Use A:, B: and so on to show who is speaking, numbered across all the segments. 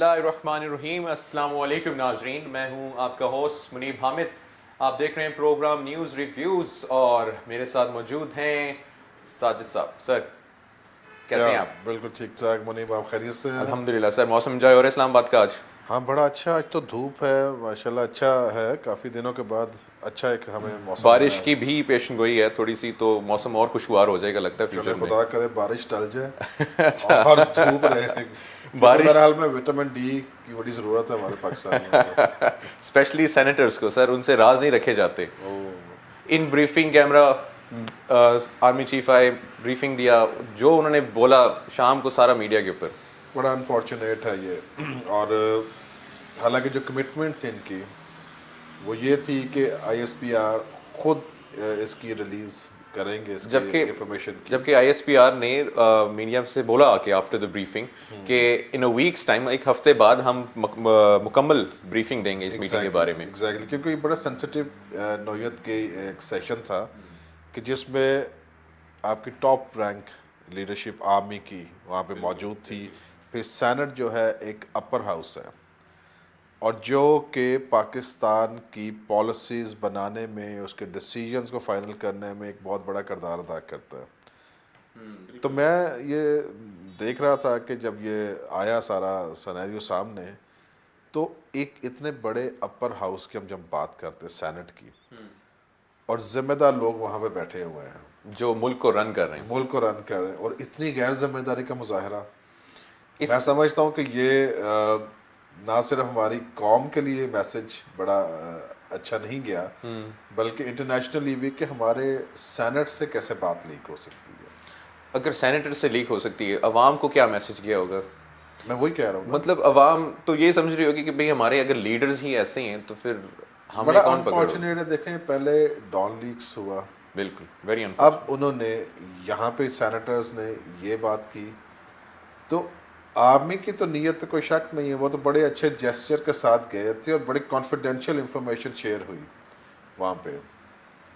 A: बिस्मिल्लाहिर्रहमानिर्रहीम। अस्सलाम वालेकुम नाजरीन, मैं हूं आपका होस्ट मुनीब हामिद। आप देख रहे हैं प्रोग्राम न्यूज़ रिव्यूज़ और मेरे साथ मौजूद हैं साजिद साहब। सर
B: क्या
A: कैसे हैं आप?
B: बिल्कुल ठीक ठाक मुनीब, आप खैरियत से हैं?
A: अल्हम्दुलिल्लाह सर। मौसम जाए और इस्लामाबाद का आज
B: हाँ, बड़ा अच्छा। आज तो धूप है माशाल्लाह, अच्छा है। काफ़ी दिनों के बाद अच्छा एक हमें मौसम
A: बारिश
B: मिला है।
A: की भी पेशन गोई है थोड़ी सी, तो मौसम और खुशगवार हो जाएगा लगता है
B: चले
A: फ्यूचर में।
B: खुदा करे बारिश टल जाए
A: अच्छा।
B: और धूप रहे, क्योंकि मेरे
A: बारिश
B: हाल में विटामिन डी की बड़ी ज़रूरत है हमारे पाकिस्तानियों को।
A: स्पेशली सेनेटर्स को सर, उनसे राज नहीं रखे जाते।
B: ओ,
A: इन ब्रीफिंग कैमरा आर्मी चीफ आए, ब्रीफिंग दिया, जो उन्होंने बोला शाम को सारा मीडिया के ऊपर।
B: बड़ा अनफॉर्चुनेट है ये। और हालांकि जो कमिटमेंट थी इनकी वो ये थी कि आईएसपीआर खुद इसकी रिलीज़ करेंगे, इसकी
A: जबकि
B: इंफॉर्मेशन की।
A: जबकि आईएसपीआर ने मीडिया से बोला कि आफ्टर द ब्रीफिंग कि इन अ वीक्स टाइम, एक हफ्ते बाद हम मुकम्मल ब्रीफिंग देंगे इस मीटिंग के बारे में।
B: एग्जैक्टली, क्योंकि ये बड़ा सेंसिटिव नौयत के एक सेशन था कि जिसमें आपकी टॉप रैंक लीडरशिप आर्मी की वहाँ पे मौजूद थी। फिर सेनेट जो है एक अपर हाउस है, और जो कि पाकिस्तान की पॉलिसीज़ बनाने में, उसके डिसीजंस को फाइनल करने में एक बहुत बड़ा किरदार अदा करता है। तो मैं ये देख रहा था कि जब ये आया सारा सिनेरियो सामने, तो एक इतने बड़े अपर हाउस की हम जब बात करते हैं सेनेट की, और जिम्मेदार लोग वहाँ पे बैठे हुए हैं
A: जो मुल्क को रन कर रहे हैं।
B: मुल्क को रन कर रहे हैं, और इतनी गैर जिम्मेदारी का मुजाहरा,
A: इस
B: मैं समझता हूँ कि ये ना सिर्फ हमारी कौम के लिए मैसेज बड़ा अच्छा नहीं गया, बल्कि इंटरनेशनली भी कि हमारे सेनेट से कैसे बात लीक हो सकती है।
A: अगर सेनेटर से लीक हो सकती है, अवाम को क्या मैसेज गया होगा?
B: मैं वही कह रहा हूँ ना,
A: मतलब अवाम तो ये समझ रही होगी कि भाई हमारे अगर लीडर्स ही ऐसे हैं तो फिर हमें
B: बड़ा
A: कौन पकड़ेगा?
B: अनफॉर्चुनेट है। देखें, पहले डॉन लीक्स हुआ,
A: बिल्कुल, वेरी
B: अब
A: अनफॉर्चुनेट।
B: उन्होंने यहाँ पे सेनेटर्स ने ये बात की, तो आर्मी की तो नीयत पे कोई शक नहीं है। वो तो बड़े अच्छे जेस्चर के साथ गए थे, और बड़ी कॉन्फिडेंशियल इंफॉर्मेशन शेयर हुई वहाँ पे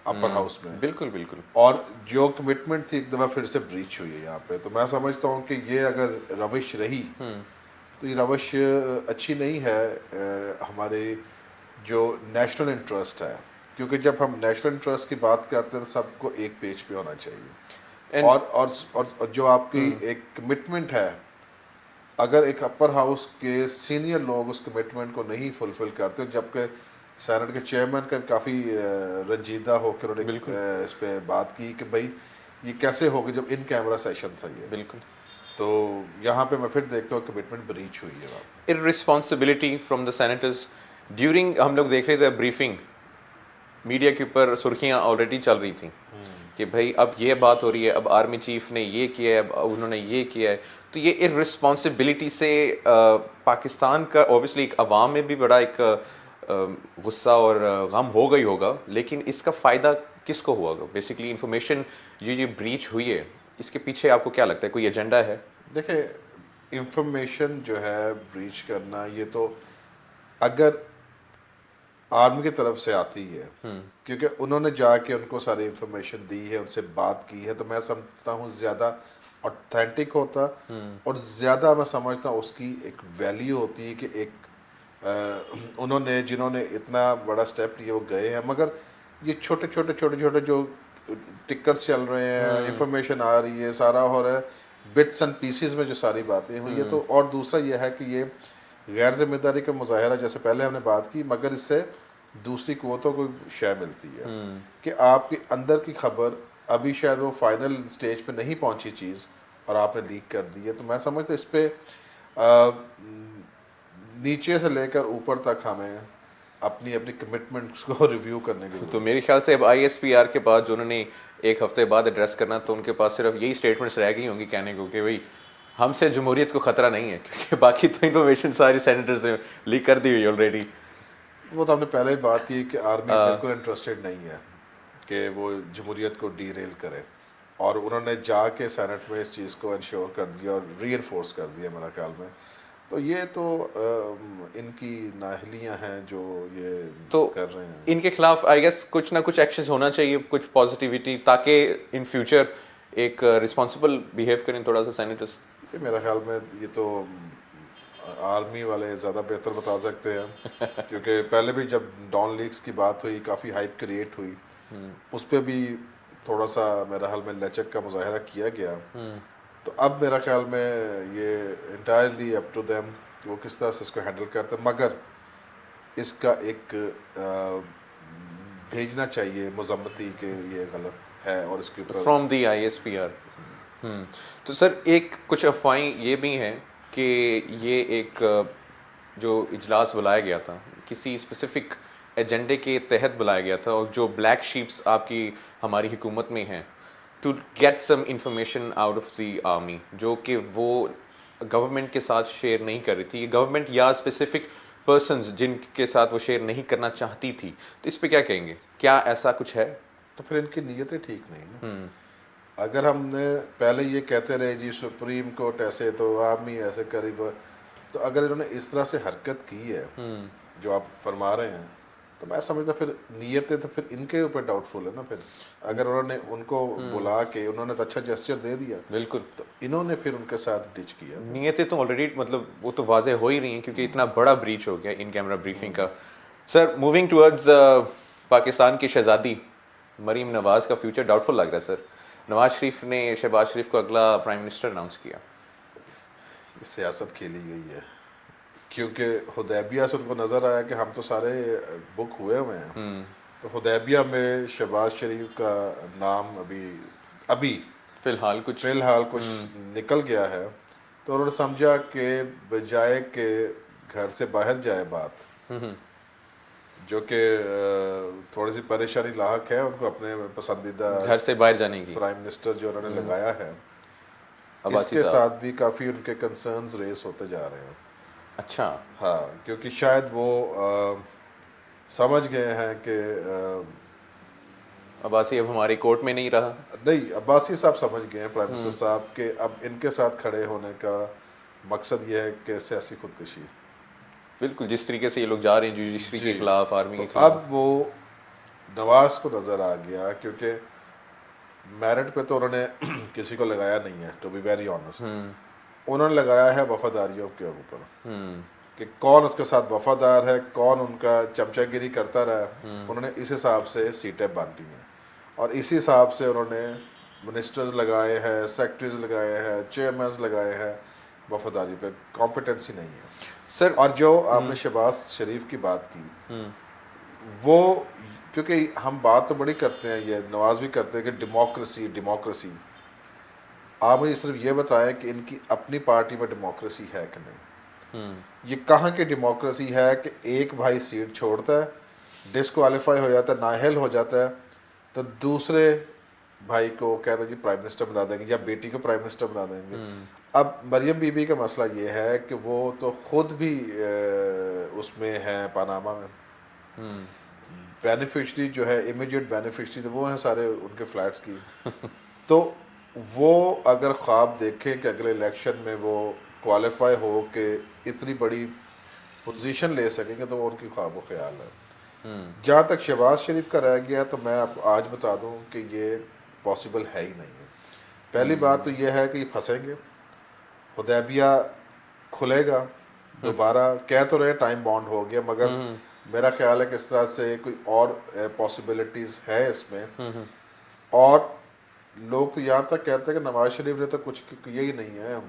B: अपर हाउस में।
A: बिल्कुल बिल्कुल।
B: और जो कमिटमेंट थी एक दफ़ा फिर से ब्रीच हुई है यहाँ पे। तो मैं समझता हूँ कि ये अगर रविश रही तो ये रविश अच्छी नहीं है हमारे जो नेशनल इंटरेस्ट है, क्योंकि जब हम नेशनल इंटरेस्ट की बात करते हैं तो सबको एक पेज पे होना चाहिए। और जो आपकी एक कमिटमेंट है, अगर एक अपर हाउस के सीनियर लोग उस कमिटमेंट को नहीं फुलफिल करते, जबकि सेनेट के चेयरमैन का काफ़ी रंजीदा होकर उन्होंने इस पे बात की कि भाई ये कैसे होगा जब इन कैमरा सेशन था ये।
A: बिल्कुल।
B: तो यहाँ पे मैं फिर देखता हूँ कमिटमेंट ब्रीच हुई है।
A: इररिस्पॉन्सिबिलिटी फ्रॉम द सेनेटर्स ड्यूरिंग, हम लोग देख रहे थे ब्रीफिंग, मीडिया के ऊपर सुर्खियां ऑलरेडी चल रही थी कि भाई अब ये बात हो रही है, अब आर्मी चीफ ने ये किया है, अब उन्होंने ये किया है। तो ये इररिस्पॉन्सिबिलिटी से पाकिस्तान का ऑब्वियसली एक अवाम में भी बड़ा एक गुस्सा और गम हो गई होगा, लेकिन इसका फ़ायदा किसको हुआ होगा? बेसिकली इंफॉर्मेशन ये ब्रीच हुई है, इसके पीछे आपको क्या लगता है, कोई एजेंडा है?
B: देखिए, इंफॉर्मेशन जो है ब्रीच करना, ये तो अगर आर्मी की तरफ से आती है, क्योंकि उन्होंने जाके उनको सारी इंफॉर्मेशन दी है, उनसे बात की है, तो मैं समझता हूँ ज़्यादा ऑथेंटिक होता, और ज़्यादा मैं समझता हूँ उसकी एक वैल्यू होती है कि एक उन्होंने जिन्होंने इतना बड़ा स्टेप लिया वो गए हैं। मगर ये छोटे छोटे जो टिकर्स चल रहे हैं, इंफॉर्मेशन आ रही है, सारा हो रहा है बिट्स एंड पीसेस में जो सारी बातें हुई है। तो और दूसरा ये है कि ये गैर जिम्मेदारी का मुजाहरा, जैसे पहले हमने बात की, मगर इससे दूसरी कुव्वतों को शय मिलती है कि आपके अंदर की खबर अभी शायद वो फाइनल स्टेज पे नहीं पहुंची चीज़, और आपने लीक कर दी है। तो मैं समझता हूँ इस पर नीचे से लेकर ऊपर तक हमें अपनी अपनी कमिटमेंट्स को रिव्यू करने की।
A: तो मेरे ख्याल से अब आईएसपीआर के बाद जो उन्होंने एक हफ्ते बाद एड्रेस करना, तो उनके पास सिर्फ यही स्टेटमेंट्स रह गई होंगी कहने को कि भाई हमसे जमहूरियत को ख़तरा नहीं है, क्योंकि बाकी तो इन्फॉर्मेशन सारी सेनेटर्स ने लीक कर दी हुई ऑलरेडी।
B: वो तो हमने पहले ही बात की कि आर्मी बिल्कुल इंटरेस्टेड नहीं है कि वो जमहूरियत को डीरेल करे, और उन्होंने जाके सेनेट में इस चीज़ को इंश्योर कर दिया और रीइंफोर्स कर दिया मेरा ख्याल में। तो ये तो इनकी नाहलियाँ हैं जो ये
A: तो
B: कर रहे हैं।
A: इनके खिलाफ आई गेस कुछ ना कुछ एक्शन होना चाहिए, कुछ पॉजिटिविटी, ताकि इन फ्यूचर एक रिस्पॉन्सिबल बिहेव करें थोड़ा सा सेनेटर्स।
B: ये मेरा ख्याल में ये तो आर्मी वाले ज़्यादा बेहतर बता सकते हैं क्योंकि पहले भी जब डॉन लीग्स की बात हुई काफ़ी हाइप क्रिएट हुई, उस पर भी थोड़ा सा मेरा ख्याल में लचक का मुजाहरा किया गया। तो अब मेरा ख्याल में ये इंटायरली अप टू देम कि वो किस तरह से इसको हैंडल करते हैं, मगर इसका एक भेजना चाहिए मजम्मती के ये गलत है और इसके ऊपर
A: फ्रॉम दी ISPR। तो सर एक कुछ अफवाहें ये भी हैं कि ये एक जो इजलास बुलाया गया था किसी स्पेसिफिक एजेंडे के तहत बुलाया गया था, और जो ब्लैक शीप्स आपकी हमारी हुकूमत में हैं to get some information out of the army, जो कि वो गवर्नमेंट के साथ शेयर नहीं कर रही थी, गवर्नमेंट या स्पेसिफिक पर्सन्स जिनके साथ वो शेयर नहीं करना चाहती थी। तो इस पे क्या कहेंगे, क्या ऐसा कुछ है?
B: तो फिर इनकी नीयतें ठीक नहीं ना। अगर हमने पहले ये कहते रहे जी सुप्रीम कोर्ट ऐसे तो आर्मी ऐसे करीब, तो अगर इन्होंने इस तरह से हरकत की है जो आप फरमा रहे हैं, तो मैं समझता फिर नीयतें तो फिर इनके ऊपर डाउटफुल है ना। फिर अगर उन्होंने उनको बुला के उन्होंने तो अच्छा जेस्चर दे दिया,
A: बिल्कुल,
B: तो इन्होंने फिर उनके साथ डिच किया।
A: नीयतें तो ऑलरेडी मतलब वो तो वाजे हो ही रही हैं क्योंकि इतना बड़ा ब्रीच हो गया इन कैमरा ब्रीफिंग का। सर मूविंग टुवर्ड्स पाकिस्तान की शहजादी मरीम नवाज का फ्यूचर डाउटफुल लग रहा है सर। नवाज शरीफ ने शहबाज शरीफ को अगला प्राइम मिनिस्टर अनाउंस किया।
B: सियासत खेली गई है क्योंकि हुदैबिया से उनको नज़र आया कि हम तो सारे बुक हुए हुए हैं, तो हुदैबिया में शहबाज शरीफ का नाम अभी
A: फिलहाल कुछ
B: निकल गया है, तो उन्होंने समझा कि बजाय के घर से बाहर जाए बात, जो कि थोड़ी सी परेशानी लाहक है उनको अपने पसंदीदा
A: घर से बाहर जाने की
B: प्राइम मिनिस्टर जो उन्होंने लगाया है,
A: अब्बासी
B: इसके
A: साहब।
B: साथ भी काफ़ी उनके कंसर्न्स रेस होते जा रहे हैं।
A: अच्छा,
B: हाँ, क्योंकि शायद वो समझ गए हैं कि
A: अब्बासी अब हमारे कोर्ट में नहीं रहा।
B: नहीं, अब्बासी साहब समझ गए हैं प्राइम मिनिस्टर साहब के अब इनके साथ खड़े होने का मकसद ये है कि सियासी खुदकुशी।
A: बिल्कुल, जिस तरीके से ये लोग जा रहे हैं जुडिशरी के खिलाफ, आर्मी के
B: तो
A: खिलाफ।
B: अब वो नवाज को नज़र आ गया क्योंकि मेरिट पे तो उन्होंने किसी को लगाया नहीं है, टू बी वेरी ऑनेस्ट। उन्होंने लगाया है वफादारियों के ऊपर कि कौन उसके साथ वफादार है, कौन उनका चमचागिरी करता रहा। उन्होंने इस हिसाब से सीटें बांटी हैं और इसी हिसाब से उन्होंने मिनिस्टर्स लगाए हैं, सेक्रेटरीज लगाए हैं, चेयरमैन लगाए हैं। वफादारी पे कॉम्पिटेंसी नहीं है
A: सर।
B: और जो आपने शहबाज शरीफ की बात की, वो क्योंकि हम बात तो बड़ी करते हैं, ये नवाज भी करते हैं कि डेमोक्रेसी। आप मुझे सिर्फ ये बताएं कि इनकी अपनी पार्टी में डेमोक्रेसी है कि नहीं। ये कहाँ की डेमोक्रेसी है कि एक भाई सीट छोड़ता है, डिस्क्वालीफाई हो जाता है, नाअहल हो जाता है, तो दूसरे भाई को कहते हैं जी प्राइम मिनिस्टर बना देंगे या बेटी को प्राइम मिनिस्टर बना देंगे। अब मरियम बीबी का मसला ये है कि वो तो खुद भी उसमें है पनामा में, बेनिफिशरी जो है इमीडिएट बेनिफिशरी तो वो हैं सारे उनके फ्लैट्स की। तो वो अगर ख्वाब देखें कि अगले इलेक्शन में वो क्वालिफाई हो कि इतनी बड़ी पोजीशन ले सकेंगे, तो वो उनकी ख्वाब व ख्याल है। जहाँ तक शहबाज शरीफ का रह गया, तो मैं आपको आज बता दूं कि ये पॉसिबल है ही नहीं है। पहली बात तो ये है कि ये फंसेंगे, हुदैबिया खुलेगा दोबारा, कह तो रहे टाइम बाउंड हो गया, मगर मेरा ख्याल है कि इस तरह से कोई और पॉसिबिलिटीज़ है इसमें। और लोग तो यहाँ तक कहते हैं कि नवाज शरीफ ने तो कुछ किया ही नहीं है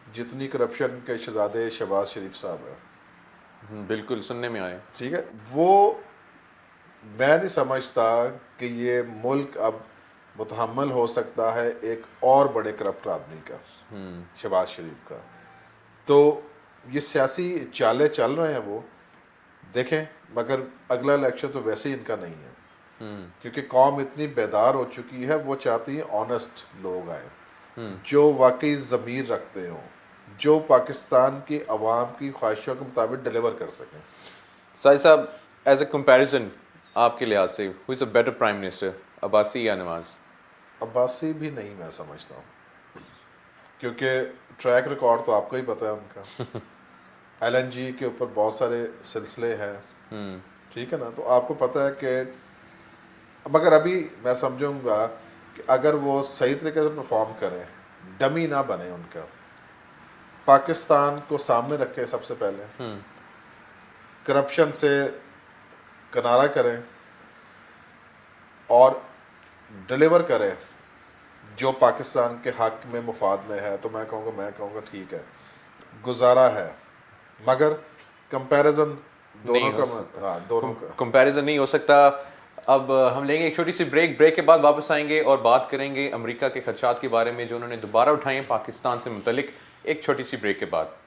B: जितनी करप्शन के शहजादे शहबाज शरीफ साहब है।
A: बिल्कुल सुनने में आया।
B: ठीक है, वो मैं नहीं समझता कि ये मुल्क अब मुतहम्मल हो सकता है एक और बड़े करप्ट आदमी का, शहबाज शरीफ का। तो ये सियासी चाले चल रहे हैं वो देखें, मगर अगला इलेक्शन तो वैसे ही इनका नहीं है क्योंकि कौम इतनी बेदार हो चुकी है। वो चाहती है ऑनेस्ट लोग आए जो वाकई ज़मीर रखते हों, जो पाकिस्तान की आवाम की ख्वाहिशों के मुताबिक डिलीवर कर सकें।
A: साहिद साहब, एज अ कंपैरिजन आपके लिहाज से who is a better prime minister, Abbasi या नवाज?
B: अब्बासी भी नहीं मैं समझता हूँ क्योंकि ट्रैक रिकॉर्ड तो आपको ही पता है उनका। LNG के ऊपर बहुत सारे सिलसिले हैं, ठीक है ना। तो आपको पता है कि मगर अभी मैं समझूंगा कि अगर वो सही तरीके से परफॉर्म करें, डमी ना बने उनका, पाकिस्तान को सामने रखें सबसे पहले, करप्शन से किनारा करें और डिलीवर करें जो पाकिस्तान के हक में मुफाद में है, तो मैं कहूँगा ठीक है, गुजारा है, मगर कंपैरिजन दोनों का, हाँ दोनों का
A: कंपैरिजन नहीं हो सकता। अब हम लेंगे एक छोटी सी ब्रेक के बाद वापस आएंगे और बात करेंगे अमेरिका के खदशात के बारे में जो उन्होंने दोबारा उठाए हैं पाकिस्तान से मुतलिक, एक छोटी सी ब्रेक के बाद।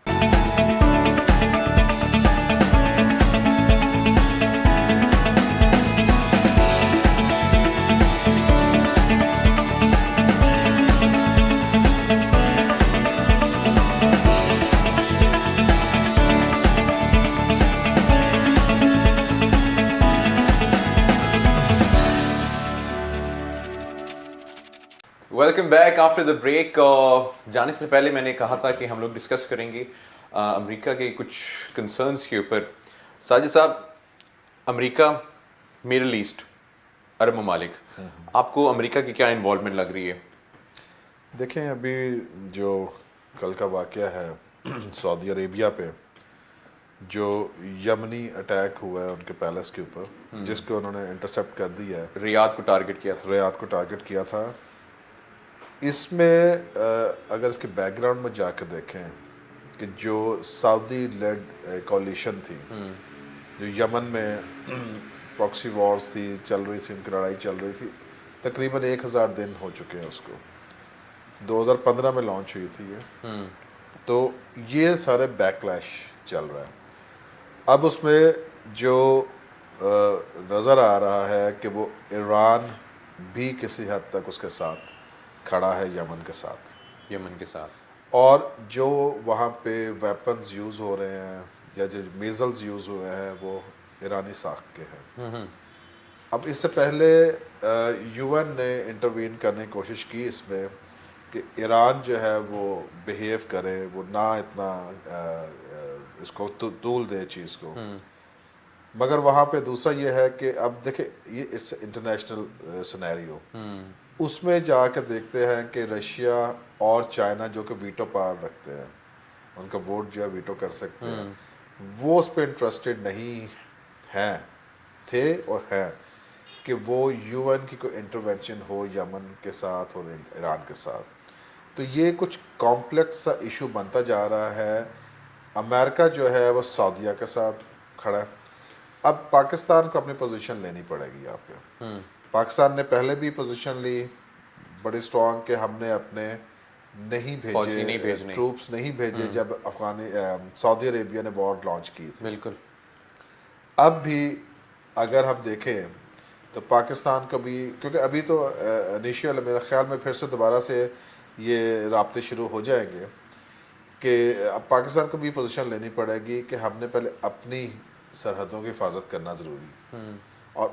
A: Welcome back after the break. जाने से पहले मैंने कहा था कि हम लोग डिस्कस करेंगे अमेरिका के कुछ कंसर्न्स के ऊपर। साजिद साहब, अमेरिका, मिडल ईस्ट, अरब ममालिक, आपको अमेरिका की क्या इन्वॉल्वमेंट लग रही है?
B: देखें, अभी जो कल का वाक़या है सऊदी अरेबिया पे, जो यमनी अटैक हुआ है उनके पैलेस के ऊपर, जिसको उन्होंने इंटरसेप्ट कर दिया है,
A: रियाद को टारगेट किया था।
B: रियाद को टारगेट किया था। इसमें अगर इसके बैकग्राउंड में जाकर देखें कि जो सऊदी लेड कॉलिशन थी, जो यमन में प्रॉक्सी वॉर्स थी, चल रही थी, उनकी लड़ाई चल रही थी, तकरीबन 1000 दिन हो चुके हैं उसको, 2015 में लॉन्च हुई थी ये। तो ये सारे बैकलैश चल रहा है। अब उसमें जो नज़र आ रहा है कि वो ईरान भी किसी हद तक उसके साथ खड़ा है, यमन के साथ, और जो वहाँ पे वेपन्स यूज़ हो रहे हैं या जो मिसाइल्स यूज़ हुए हैं वो ईरानी साख के हैं। अब इससे पहले यूएन ने इंटरवीन करने की कोशिश की इसमें कि ईरान जो है वो बिहेव करे, वो ना इतना इसको तूल दे चीज़ को, मगर वहाँ पे दूसरा ये है कि अब देखे, ये इट्स इंटरनेशनल सिनेरियो, उसमें जाकर देखते हैं कि रशिया और चाइना जो कि वीटो पावर रखते हैं, उनका वोट जो है वीटो कर सकते हैं, वो उस पर इंटरेस्टेड नहीं हैं, थे और हैं कि वो यूएन की कोई इंटरवेंशन हो यमन के साथ और ईरान के साथ। तो ये कुछ कॉम्प्लेक्स सा इशू बनता जा रहा है। अमेरिका जो है वो सऊदीया के साथ खड़ा है। अब पाकिस्तान को अपनी पोजीशन लेनी पड़ेगी यहाँ पे। पाकिस्तान ने पहले भी पोजीशन ली बड़ी स्ट्रॉन्ग कि हमने अपने नहीं भेजे, ट्रूप्स नहीं भेजे जब सऊदी अरेबिया ने वॉर लॉन्च की थी।
A: बिल्कुल।
B: अब भी अगर हम देखें तो पाकिस्तान को भी, क्योंकि अभी तो इनिशियल मेरे ख्याल में फिर से दोबारा से ये राब्ते शुरू हो जाएंगे कि अब पाकिस्तान को भी पोजीशन लेनी पड़ेगी कि हमने पहले अपनी सरहदों की हिफाजत करना ज़रूरी, और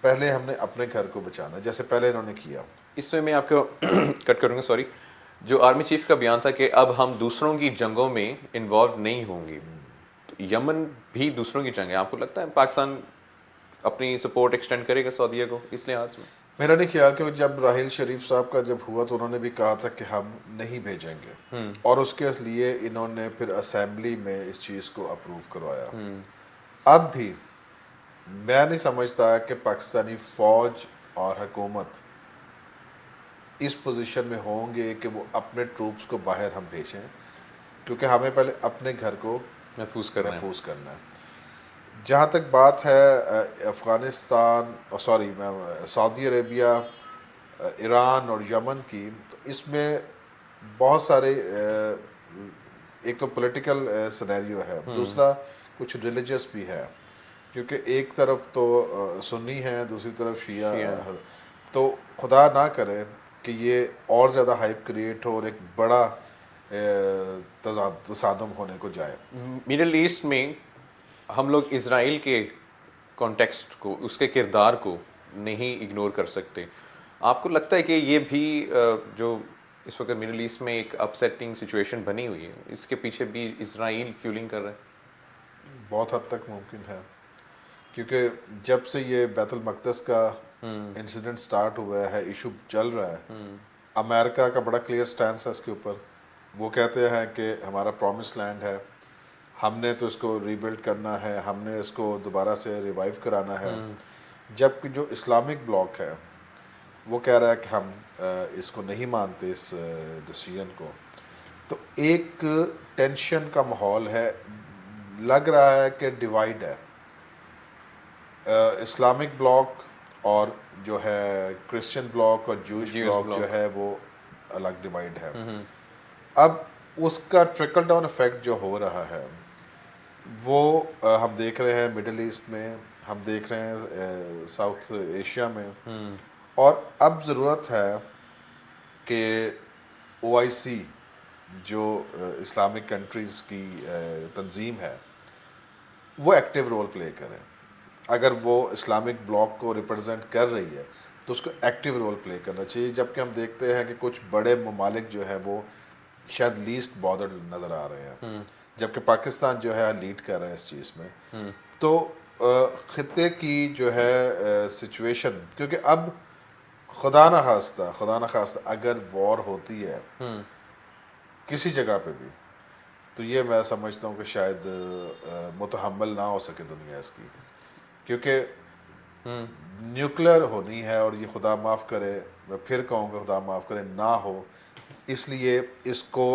B: पहले हमने अपने घर को बचाना, जैसे पहले इन्होंने किया।
A: इसमें मैं आपको कट करूँगा, सॉरी। जो आर्मी चीफ का बयान था कि अब हम दूसरों की जंगों में इन्वॉल्व नहीं होंगे, तो यमन भी दूसरों की जंग है। आपको लगता है पाकिस्तान अपनी सपोर्ट एक्सटेंड करेगा सऊदीया को इस लिहाज में?
B: मेरा नहीं ख्याल, क्योंकि जब राहिल शरीफ साहब का जब हुआ तो उन्होंने भी कहा था कि हम नहीं भेजेंगे, और उसके लिए इन्होंने फिर असेंबली में इस चीज़ को अप्रूव करवाया। अब भी मैं नहीं समझता कि पाकिस्तानी फ़ौज और हुकूमत इस पोजीशन में होंगे कि वो अपने ट्रूप्स को बाहर हम भेजें, क्योंकि हमें पहले अपने घर को महफूज करना है। जहाँ तक बात है अफ़गानिस्तान, सऊदी अरेबिया, ईरान और यमन की, तो इसमें बहुत सारे, एक तो पॉलिटिकल सिनेरियो है, दूसरा कुछ रिलीजियस भी है, क्योंकि एक तरफ तो सुन्नी है, दूसरी तरफ शिया है। तो खुदा ना करे कि ये और ज़्यादा हाइप क्रिएट हो और एक बड़ा तसादम होने को जाए।
A: मिडल ईस्ट में हम लोग इजराइल के कॉन्टेक्स्ट को, उसके किरदार को नहीं इग्नोर कर सकते। आपको लगता है कि ये भी जो इस वक्त मिडल ईस्ट में एक अपसेटिंग सिचुएशन बनी हुई है, इसके पीछे भी इजराइल फ्यूलिंग कर रहा है?
B: बहुत हद तक मुमकिन है, क्योंकि जब से ये बैतुल मक़दस का इंसिडेंट स्टार्ट हुआ है, इशू चल रहा है, अमेरिका का बड़ा क्लियर स्टैंड है इसके ऊपर वो कहते हैं कि हमारा प्रॉमिस लैंड है, हमने तो इसको रीबिल्ड करना है, हमने इसको दोबारा से रिवाइव कराना है। जबकि जो इस्लामिक ब्लॉक है वो कह रहा है कि हम इसको नहीं मानते, इस डिसीजन को। तो एक टेंशन का माहौल है, लग रहा है कि डिवाइड है। इस्लामिक ब्लॉक और जो है क्रिश्चियन ब्लॉक और जूश ब्लॉक जो है वो अलग डिवाइड है। अब उसका ट्रिकल डाउन इफेक्ट जो हो रहा है वो हम देख रहे हैं मिडिल ईस्ट में, हम देख रहे हैं साउथ एशिया में। और अब ज़रूरत है कि OIC जो इस्लामिक कंट्रीज़ की तंजीम है वो एक्टिव रोल प्ले करें। अगर वो इस्लामिक ब्लॉक को रिप्रेजेंट कर रही है तो उसको एक्टिव रोल प्ले करना चाहिए। जबकि हम देखते हैं कि कुछ बड़े ममालिक जो है वो शायद लीस्ट बॉदर्ड नज़र आ रहे हैं, जबकि पाकिस्तान जो है लीड कर रहा है इस चीज़ में। तो ख़ित्ते की जो है सिचुएशन, क्योंकि अब खुदा न खास्ता अगर वॉर होती है किसी जगह पे भी, तो ये मैं समझता हूँ कि शायद मुतहम्मल ना हो सके दुनिया इसकी, क्योंकि न्यूक्लियर होनी है। और ये खुदा माफ़ करे, मैं फिर कहूँगा खुदा माफ़ करे ना हो, इसलिए इसको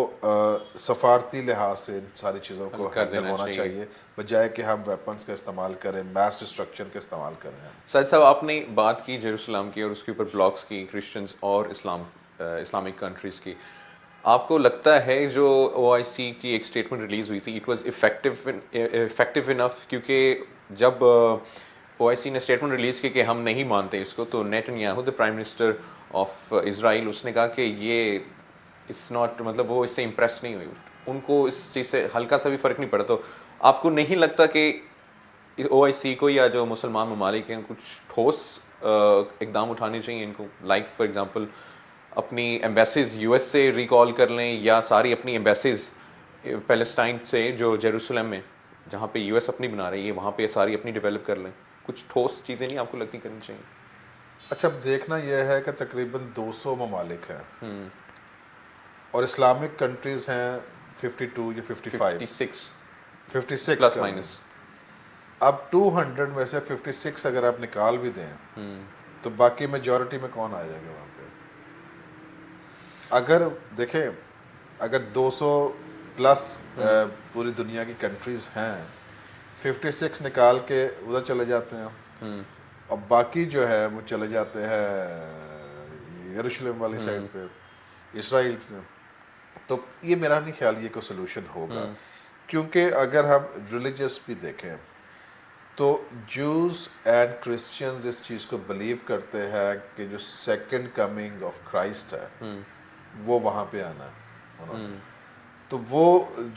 B: सफारती लिहाज से इन सारी चीज़ों को हैंडल होना चाहिए, बजाय कि हम वेपन्स का इस्तेमाल करें, मैस डिस्ट्रक्शन का इस्तेमाल करें।
A: सैयद साहब, आपने बात की जेरूसलम की और उसके ऊपर ब्लॉक्स की, क्रिश्चियंस और इस्लामिक कंट्रीज़ की। आपको लगता है जो OIC की एक स्टेटमेंट रिलीज़ हुई थी, इट वाज इफ़ेक्टिव इनफ? क्योंकि जब OIC ने स्टेटमेंट रिलीज़ की कि हम नहीं मानते इसको, तो Netanyahu the prime minister of Israel, उसने कहा कि ये इट्स नॉट, मतलब वो इससे इम्प्रेस नहीं हुई, उनको इस चीज़ से हल्का सा भी फ़र्क नहीं पड़ा। तो आपको नहीं लगता कि OIC को या जो मुसलमान ममालिक हैं कुछ ठोस इकदाम उठाने चाहिए इनको? लाइक फॉर एग्जांपल अपनी एम्बेसीज US से रिकॉल कर लें, या सारी अपनी एम्बेसीज पैलेस्टाइन से जो जेरूसलम में, जहाँ पे US अपनी बना रही है, वहाँ पे सारी अपनी डेवलप कर लें। कुछ ठोस चीज़ें नहीं आपको लगती करनी चाहिए?
B: अच्छा, अब देखना यह है कि तकरीबन 200 ममालिक हैं और इस्लामिक कंट्रीज़ हैं 52 या 56
A: प्लस माइनस।
B: अब 200 में से 56 अगर आप निकाल भी दें तो बाकी मेजॉरिटी में कौन आ जाएगा वहाँ पे? अगर देखें, अगर 200 प्लस पूरी दुनिया की कंट्रीज़ हैं, 56 निकाल के उधर चले जाते हैं और बाकी जो है वो चले जाते हैं यरूशलेम वाली साइड पे, इसराइल में। तो ये मेरा नहीं ख्याल ये कोई सोल्यूशन होगा, क्योंकि अगर हम रिलीजियस भी देखें तो जूस एंड क्रिश्चियंस इस चीज़ को बिलीव करते हैं कि जो सेकंड कमिंग ऑफ क्राइस्ट है वो वहाँ पे आना है उन्होंने। तो वो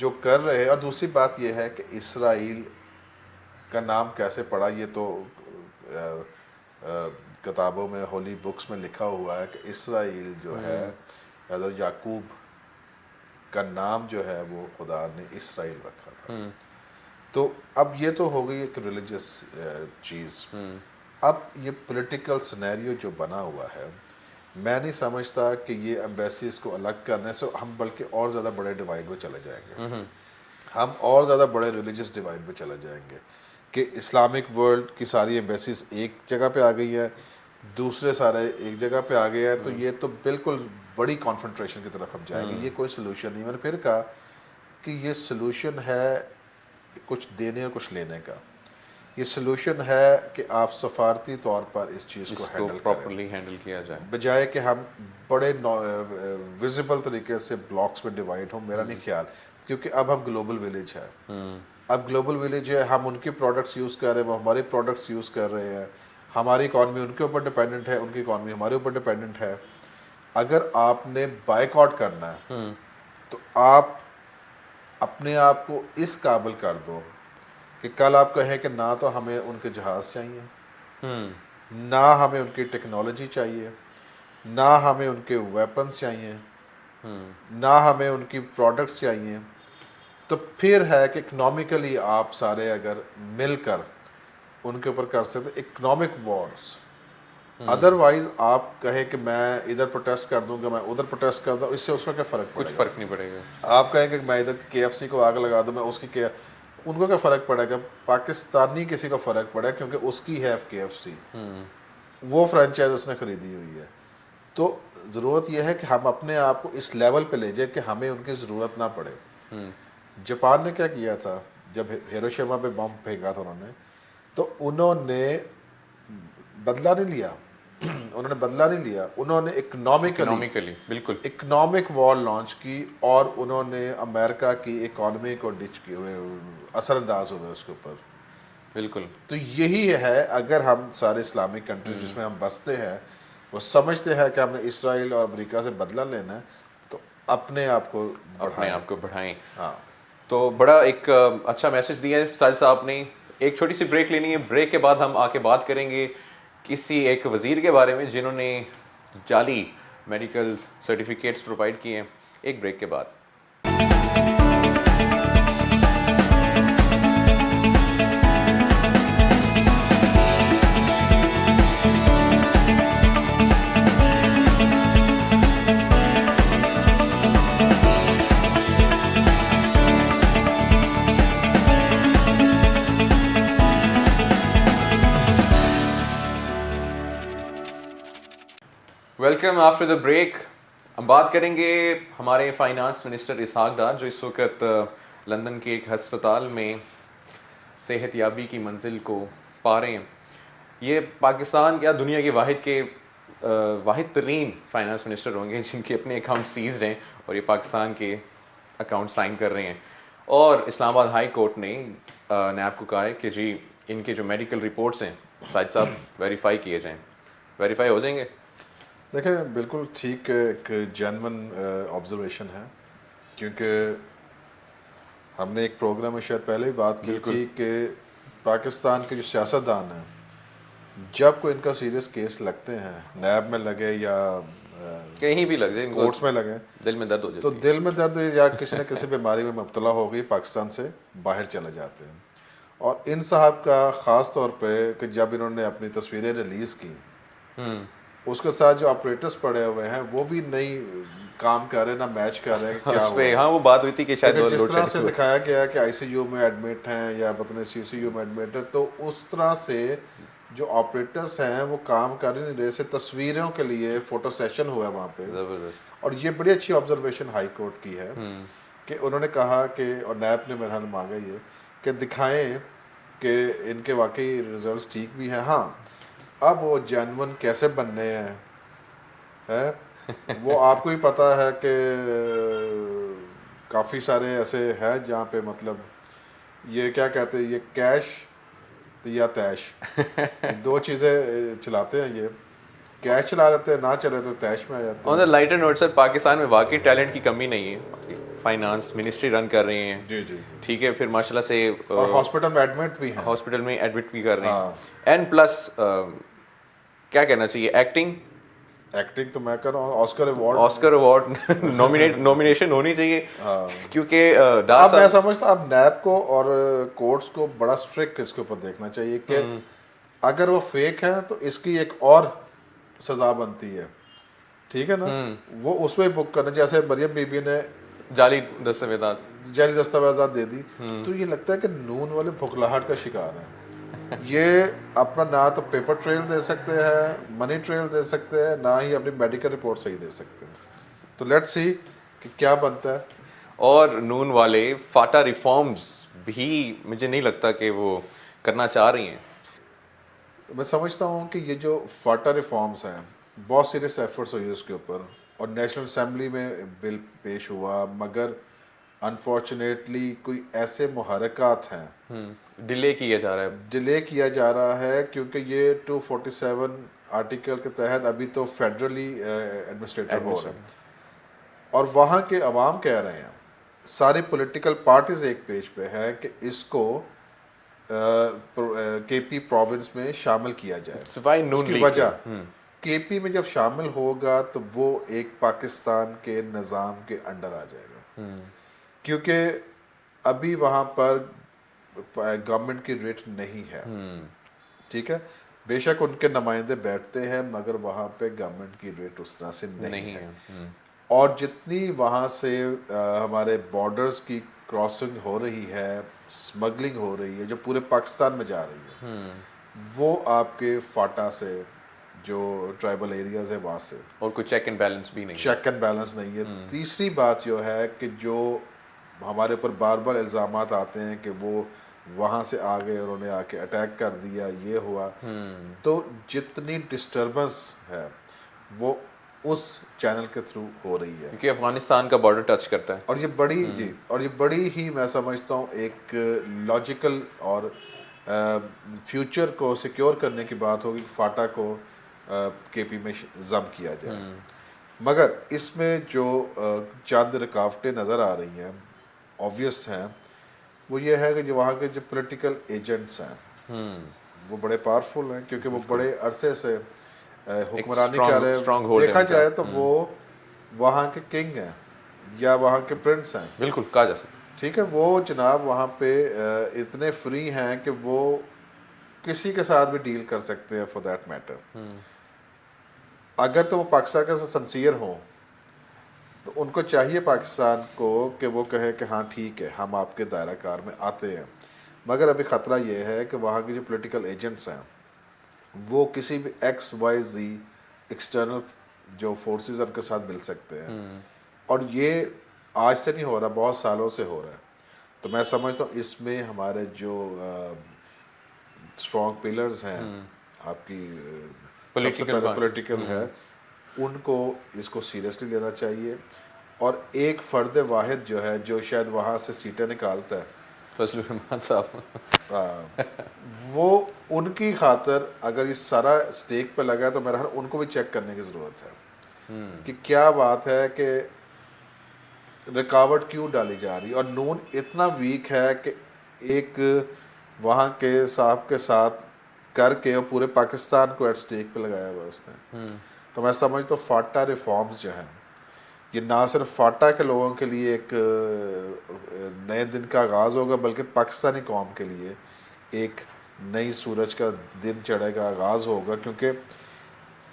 B: जो कर रहे हैं। और दूसरी बात ये है कि इसराइल का नाम कैसे पड़ा, ये तो किताबों में, होली बुक्स में लिखा हुआ है कि इसराइल जो है हज़रत याकूब का नाम जो है वो खुदा ने इसराइल रखा था। तो अब ये तो हो गई एक रिलीजियस चीज़। अब ये पॉलिटिकल सिनेरियो जो बना हुआ है, मैं नहीं समझता कि ये एम्बेसीज को अलग करने से हम बल्कि और ज़्यादा बड़े डिवाइड में चले जाएंगे। हम और ज़्यादा बड़े रिलीजियस डिवाइड में चले जाएंगे कि इस्लामिक वर्ल्ड की सारी एम्बेसीज एक जगह पे आ गई है, दूसरे सारे एक जगह पे आ गए हैं। तो ये तो बिल्कुल बड़ी कॉन्फ्रेंट्रेशन की तरफ हम जाएंगे। ये कोई सलूशन नहीं। मैंने फिर कहा कि ये सलूशन है कुछ देने और कुछ लेने का। ये सलूशन है कि आप सफारती तौर पर इस चीज़ को हैंडल
A: प्रॉपर्ली हैंडल किया जाए,
B: बजाय कि हम बड़े विजिबल तरीके से ब्लॉक्स में डिवाइड हों। मेरा नहीं ख्याल, क्योंकि अब हम ग्लोबल विलेज है। अब ग्लोबल विलेज है, हम उनके प्रोडक्ट्स यूज़ कर रहे हैं, वो हमारे प्रोडक्ट्स यूज़ कर रहे हैं। हमारी इकॉनमी उनके ऊपर डिपेंडेंट है, उनकी इकॉनमी हमारे ऊपर डिपेंडेंट है। अगर आपने बाइकआउट करना है तो आप अपने आप को इस काबिल कर दो कि कल आप कहें कि ना तो हमें उनके जहाज़ चाहिए, ना हमें उनकी टेक्नोलॉजी चाहिए, ना हमें उनके वेपन्स चाहिए, ना हमें उनकी प्रोडक्ट्स चाहिए। तो फिर है कि इकनॉमिकली आप सारे अगर मिलकर उनके ऊपर कर सकते, इकनॉमिक वॉर्स अदरवाइज आप कहें कि मैं इधर प्रोटेस्ट कर दूंगा, मैं उधर प्रोटेस्ट कर दूँ, इससे उसका क्या फ़र्क
A: कुछ
B: पड़ेगा?
A: फर्क नहीं पड़ेगा।
B: आप कहेंगे कि मैं इधर KFC को आग लगा दूँ, मैं उसकी क्या, उनको क्या फ़र्क पड़ेगा? पाकिस्तानी किसी को फ़र्क पड़ेगा क्योंकि उसकी है KFC, वो फ्रेंचाइज उसने ख़रीदी हुई है। तो ज़रूरत यह है कि हम अपने आप को इस लेवल पे ले जाए कि हमें उनकी ज़रूरत ना पड़े। जापान ने क्या किया था जब हिरोशिमा पे बम फेंका था उन्होंने, तो उन्होंने बदला नहीं लिया उन्होंने बदला नहीं लिया, उन्होंने
A: इकोनॉमिकली बिल्कुल
B: इकोनॉमिक वॉर लॉन्च की और उन्होंने अमेरिका की इकोनॉमी को डिच की हुए, असरअंदाज हुए उसके ऊपर।
A: बिल्कुल।
B: तो यही है, अगर हम सारे इस्लामिक कंट्री जिसमें हम बसते हैं वो समझते हैं कि हमने इसराइल और अमेरिका से बदला लेना है, तो अपने आप को
A: बढ़ाएं।
B: हाँ।
A: तो बड़ा एक अच्छा मैसेज दिया है साजिद साहब ने। एक छोटी सी ब्रेक लेनी है, ब्रेक के बाद हम आके बात करेंगे किसी एक वज़ीर के बारे में जिन्होंने जाली मेडिकल सर्टिफिकेट्स प्रोवाइड किए हैं, एक ब्रेक के बाद। Welcome after the break. हम बात करेंगे हमारे फाइनेंस मिनिस्टर इसहाक डार, जो इस वक्त लंदन के एक हस्पताल में सेहतयाबी की मंजिल को पा रहे हैं। ये पाकिस्तान या दुनिया के वाहिद तरीन फाइनेंस मिनिस्टर होंगे जिनके अपने अकाउंट सीज्ड हैं और ये पाकिस्तान के अकाउंट साइन कर रहे हैं। और इस्लामाबाद हाई कोर्ट ने नैब को कहा है कि जी इनके जो मेडिकल रिपोर्ट्स हैं साजिद साहब वेरीफाई किए जाएँ। वेरीफाई हो जाएंगे?
B: देखें, बिल्कुल ठीक एक जेन्युइन ऑब्जर्वेशन है, क्योंकि हमने एक प्रोग्राम में शायद पहले ही बात की थी कि पाकिस्तान के जो सियासतदान हैं, जब कोई इनका सीरियस केस लगते हैं, नैब में लगे या
A: कहीं भी लग जाए,
B: कोर्ट्स में लगे,
A: दिल में दर्द हो जाती
B: तो दिल में दर्द या किसी न किसी बीमारी में मुब्तला हो गई, पाकिस्तान से बाहर चले जाते हैं। और इन साहब का ख़ास तौर पे कि जब इन्होंने अपनी तस्वीरें रिलीज़ की, उसके साथ जो ऑपरेटर्स पड़े हुए हैं वो भी नहीं काम कर रहे, ना मैच कर रहे हैं क्या हुआ।
A: हाँ, वो बात हुई थी कि शायद
B: जिस तरह से दिखाया गया कि ICU में एडमिट हैं या पता नहीं CCU में एडमिट है, तो उस तरह से जो ऑपरेटर्स हैं वो काम कर ही नहीं रहे। से तस्वीरों के लिए फ़ोटो सेशन हुआ है वहाँ पे,
A: ज़बरदस्त।
B: और ये बड़ी अच्छी ऑब्जर्वेशन हाई कोर्ट की है कि उन्होंने कहा कि, और नैब ने मेरा मांगा ये कि दिखाएं कि इनके वाकई रिजल्ट्स ठीक भी हैं। हाँ, अब वो जेन्युइन कैसे बनने हैं वो आपको ही पता है कि काफ़ी सारे ऐसे हैं जहाँ पे मतलब ये क्या कहते हैं, ये कैश या तैश, दो चीज़ें चलाते हैं। ये कैश चला लेते हैं, ना चले तो तैश में आ जाते हैं।
A: On the lighter note sir, Pakistan में वाकई टैलेंट की कमी नहीं है। फाइनेंस मिनिस्ट्री रन कर रहे हैं,
B: जी जी,
A: ठीक है, फिर माशाल्लाह से
B: और हॉस्पिटल में एडमिट भी हैं,
A: हॉस्पिटल में एडमिट भी कर रहे हैं। एंड प्लस क्या कहना चाहिए, एक्टिंग
B: तो मैं कर रहा हूँ, ऑस्कर
A: अवार्ड नॉमिनेशन होनी चाहिए, क्योंकि
B: अब मैं समझता अब नैब को और कोर्ट्स को बड़ा स्ट्रिक्ट इसके ऊपर देखना चाहिए कि अगर वो फेक है तो इसकी एक और सजा बनती है, ठीक है ना। वो उसमें बुक करना, जैसे मरियम बीबी ने
A: जाली दस्तावेजात दे दी, तो ये लगता है कि नून वाले भुखलाहट का शिकार है। ये अपना ना तो पेपर ट्रेल दे सकते हैं, मनी ट्रेल दे सकते हैं, ना ही अपनी मेडिकल रिपोर्ट सही दे सकते हैं। तो लेट्स सी कि क्या बनता है। और नून वाले फाटा रिफॉर्म्स भी मुझे नहीं लगता कि वो करना चाह रही हैं।
B: मैं समझता हूँ कि ये जो फाटा रिफॉर्म्स हैं, बहुत सीरियस एफर्ट्स हुई उसके ऊपर, और नेशनल असेंबली में बिल पेश हुआ, मगर अनफॉर्चुनेटली कोई ऐसे मुहरकात हैं,
A: डिले किया जा रहा है
B: क्योंकि ये 247 आर्टिकल के तहत अभी तो फेडरली एडमिनिस्ट्रेटर हो रहा है। और वहाँ के अवाम कह रहे हैं, सारी पॉलिटिकल पार्टीज एक पेज पे है कि इसको KP प्रोविंस में शामिल किया जाए। उसकी वजह KP में जब शामिल होगा तो वो एक पाकिस्तान के निज़ाम के अंडर आ जाएगा, क्योंकि अभी वहाँ पर गवर्नमेंट की रेट नहीं है, ठीक है। बेशक उनके नुमाइंदे बैठते हैं मगर वहाँ पे गवर्नमेंट की रेट उस तरह से नहीं है। और जितनी वहाँ से हमारे बॉर्डर्स की क्रॉसिंग हो रही है, स्मगलिंग हो रही है जो पूरे पाकिस्तान में जा रही है, वो आपके फाटा से जो ट्राइबल एरियाज है वहाँ से,
A: और कोई चेक एंड बैलेंस भी नहीं है।
B: चेक एंड बैलेंस नहीं है। तीसरी बात जो है कि जो हमारे ऊपर बार बार इल्ज़ामात आते हैं कि वो वहाँ से आ गए, उन्होंने आके अटैक कर दिया, ये हुआ, तो जितनी डिस्टर्बेंस है वो उस चैनल के थ्रू हो रही है,
A: क्योंकि अफगानिस्तान का बॉर्डर टच करता है।
B: और ये बड़ी जी, और ये बड़ी ही मैं समझता हूँ एक लॉजिकल और फ्यूचर को सिक्योर करने की बात होगी कि फाटा को केपी में जम किया जाए। मगर इसमें जो चंद रुकावटें नज़र आ रही हैं, ऑब्वियस हैं, वो ये है कि जो वहाँ के जो पॉलिटिकल एजेंट्स हैं वो बड़े पावरफुल हैं, क्योंकि वो बड़े अरसे से हुक्मरानी कर रहे हैं। देखा जाए तो वो वहाँ के किंग हैं या वहाँ के प्रिंस हैं,
A: बिल्कुल कहा जा सकता है।
B: ठीक है। वो जनाब वहाँ पे इतने फ्री हैं कि वो किसी के साथ भी डील कर सकते हैं फॉर दैट मैटर। अगर तो वो पाकिस्तान के साथ सिंसियर हों तो उनको चाहिए पाकिस्तान को कि वो कहें कि हाँ ठीक है, हम आपके दायरा कार में आते हैं। मगर अभी ख़तरा ये है कि वहाँ के जो पॉलिटिकल एजेंट्स हैं वो किसी भी XYZ एक्सटर्नल जो फोर्सेस उनके साथ मिल सकते हैं, और ये आज से नहीं हो रहा, बहुत सालों से हो रहा है। तो मैं समझता हूँ इसमें हमारे जो स्ट्रॉन्ग पिलर्स हैं आपकी पॉलिटिकल है, उनको इसको सीरियसली लेना चाहिए। और एक फ़र्द वाहिद जो है जो शायद वहाँ से सीटें निकालता है,
A: फजलुर रहमान साहब,
B: वो उनकी खातर अगर ये सारा स्टेक पे लगा है तो मेरा ख्याल उनको भी चेक करने की ज़रूरत है कि क्या बात है कि रुकावट क्यों डाली जा रही है। और नून इतना वीक है कि एक वहाँ के साहब के साथ करके और पूरे पाकिस्तान को एट स्टेक पे लगाया हुआ उसने। तो मैं समझता हूँ फाटा रिफॉर्म्स जो हैं ये ना सिर्फ फाटा के लोगों के लिए एक नए दिन का आगाज़ होगा, बल्कि पाकिस्तानी कौम के लिए एक नई सूरज का दिन चढ़े का आगाज़ होगा, क्योंकि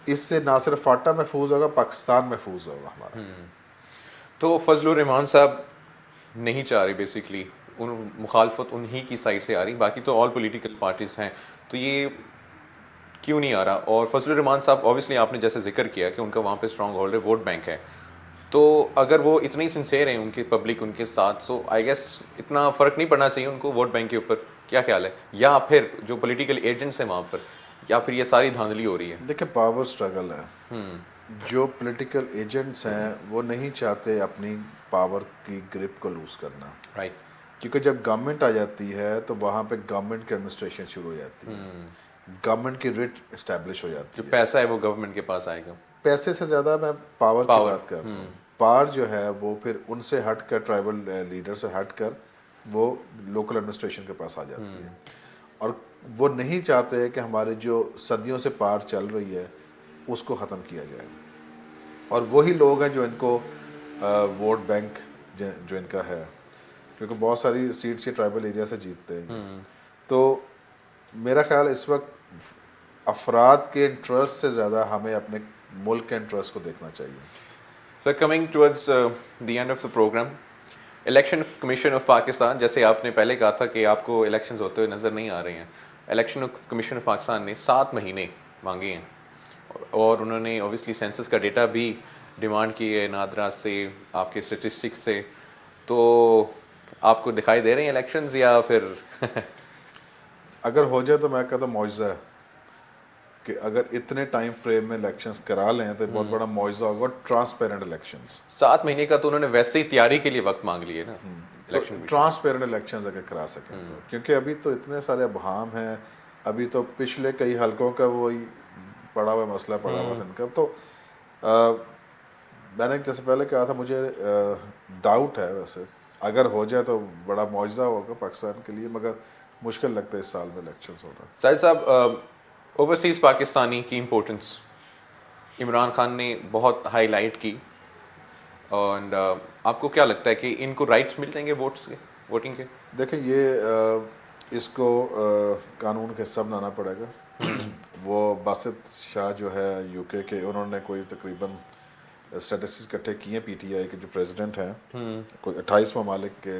B: इससे ना सिर्फ फाटा महफूज होगा, पाकिस्तान महफूज होगा हमारा।
A: तो फजलुर रहमान साहब नहीं चाह रहे, बेसिकली उन मुखालफत उन्हीं की साइड से आ रही, बाकी तो ऑल पॉलिटिकल पार्टीज हैं, तो ये क्यों नहीं आ रहा? और फजलुर रहमान साहब ऑब्वियसली आपने जैसे जिक्र किया कि उनका वहाँ पे स्ट्रॉन्ग होल्ड है, वोट बैंक है, तो अगर वो इतनी सिंसेयर हैं उनके पब्लिक उनके साथ, सो आई गेस इतना फ़र्क नहीं पड़ना चाहिए उनको वोट बैंक के ऊपर। क्या ख्याल है? या फिर जो पॉलिटिकल एजेंट्स हैं वहाँ पर, या फिर ये सारी धांधली हो रही है?
B: देखिए पावर स्ट्रगल है। जो पॉलिटिकल एजेंट्स हैं वो नहीं चाहते अपनी पावर की ग्रिप को लूज़ करना,
A: राइट।
B: क्योंकि जब गवर्नमेंट आ जाती है तो वहाँ पे गवर्नमेंट की एडमिनिस्ट्रेशन शुरू हो जाती है, गवर्नमेंट की रिट इस्टेब्लिश हो जाती
A: जो
B: है।
A: पैसा है वो गवर्नमेंट के पास आएगा।
B: पैसे से ज़्यादा मैं पावर की बात करता हूँ। पावर जो है वो फिर उनसे हट कर, ट्राइबल लीडर से हट कर, वो लोकल एडमिनिस्ट्रेशन के पास आ जाती है। और वो नहीं चाहते कि हमारे जो सदियों से पावर चल रही है उसको ख़त्म किया जाए। और वही लोग हैं जो इनको वोट बैंक जो इनका है, क्योंकि बहुत सारी सीट्स ये ट्राइबल एरिया से जीतते हैं। तो मेरा ख्याल इस वक्त अफराद के इंटरेस्ट से ज़्यादा हमें अपने मुल्क के इंटरेस्ट को देखना चाहिए।
A: Sir, coming towards the end of the programme, election commission of Pakistan, जैसे आपने पहले कहा था कि आपको इलेक्शंस होते हुए नज़र नहीं आ रहे हैं, इलेक्शन कमीशन ऑफ पाकिस्तान ने 7 महीने मांगे हैं, और उन्होंने ऑब्वियसली सेंसस का डेटा भी डिमांड की है नादरा से, आपके स्टेटिस्टिक्स से, तो आपको दिखाई दे रहे हैं इलेक्शंस या फिर
B: अगर हो जाए तो मैं कहता मौजज़ा है कि अगर इतने टाइम फ्रेम में इलेक्शंस करा लें तो बहुत बड़ा मौजज़ा होगा। ट्रांसपेरेंट इलेक्शंस,
A: 7 महीने का तो उन्होंने वैसे ही तैयारी के लिए वक्त मांग लिए ना इलेक्शन।
B: ट्रांसपेरेंट इलेक्शंस अगर करा सकें तो, क्योंकि अभी तो इतने सारे अबहाम हैं, अभी तो पिछले कई हलकों का वही पड़ा हुआ मसला पड़ा हुआ था इनका। तो मैंने जैसे पहले कहा था, मुझे डाउट है वैसे अगर हो जाए तो बड़ा मौजज़ा होगा पाकिस्तान के लिए, मगर मुश्किल लगता है इस साल में इलेक्शंस होना।
A: साहिद साहब, ओवरसीज़ पाकिस्तानी की इम्पोर्टेंस इमरान खान ने बहुत हाईलाइट की, और आपको क्या लगता है कि इनको राइट्स मिल जाएंगे वोट्स के, वोटिंग के?
B: देखिए ये इसको कानून का हिस्सा बनाना पड़ेगा। वो बासित शाह जो है यूके के, उन्होंने कोई तकरीबन स्टैटिस्टिक्स इकट्ठे किए पीटीआई के जो प्रेसिडेंट हैं, कोई 28 ममालिक के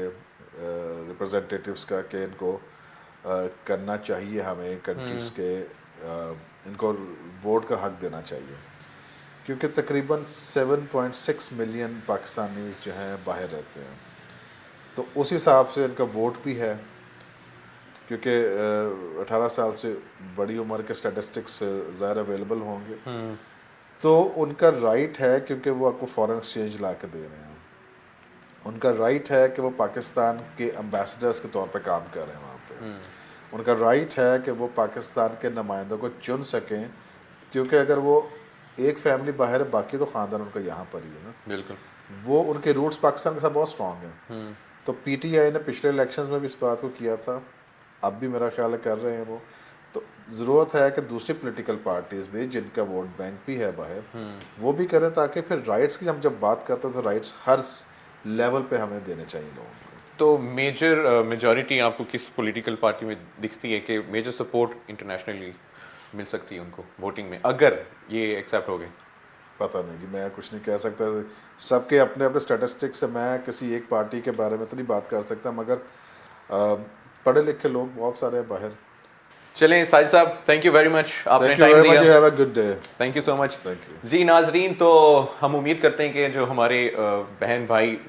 B: रिप्रेजेंटेटिव्स का, कि इनको करना चाहिए हमें कंट्रीज़ के इनको वोट का हक देना चाहिए, क्योंकि तकरीबन 7.6 मिलियन पाकिस्तानीज़ जो हैं बाहर रहते हैं, तो उस हिसाब से इनका वोट भी है, क्योंकि 18 साल से बड़ी उम्र के स्टैटिस्टिक्स ज़ाहिर अवेलेबल होंगे, तो उनका राइट है, क्योंकि वो आपको फॉरेन एक्सचेंज ला के दे रहे हैं, उनका राइट है कि वो पाकिस्तान के एम्बेसडर्स के तौर पे काम कर रहे हैं वहाँ पे, उनका राइट है कि वो पाकिस्तान के नुमाइंदों को चुन सकें, क्योंकि अगर वो एक फैमिली बाहर है, बाकी तो ख़ानदान उनका यहाँ पर ही है ना,
A: बिल्कुल,
B: वो उनके रूट्स पाकिस्तान के साथ बहुत स्ट्रॉन्ग हैं। तो पीटीआई ने पिछले इलेक्शंस में भी इस बात को किया था, अब भी मेरा ख्याल है कर रहे हैं वो। तो ज़रूरत है कि दूसरी पॉलिटिकल पार्टीज़ भी, जिनका वोट बैंक भी है बाहर, वो भी करें, ताकि फिर राइट्स की हम जब बात करते हैं तो राइट्स हर लेवल पे हमें देने चाहिए लोगों को।
A: तो मेजर मेजॉरिटी आपको किस पॉलिटिकल पार्टी में दिखती है कि मेजर सपोर्ट इंटरनेशनली मिल सकती है उनको वोटिंग में, अगर ये एक्सेप्ट हो गए?
B: पता नहीं कि मैं कुछ नहीं कह सकता, सबके अपने अपने स्टैटिस्टिक्स से मैं किसी एक पार्टी के बारे में तो नहीं बात कर सकता, मगर पढ़े लिखे लोग बहुत सारे हैं बाहर।
A: चलें साजिद साहब, थैंक यू वेरी मच, आपने
B: Thank you
A: time
B: very much,
A: दिया,
B: you have a good day.
A: Thank you so much.
B: Thank you.
A: जी नाजरीन, तो हम उम्मीद करते हैं कि जो हमारे बहन भाई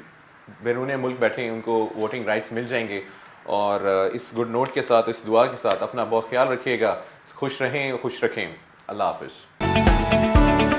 A: बैरून मुल्क बैठे हैं उनको वोटिंग राइट्स मिल जाएंगे, और इस गुड नोट के साथ, इस दुआ के साथ अपना बहुत ख्याल रखिएगा, खुश रहें, खुश रखें। अल्लाह हाफिज़।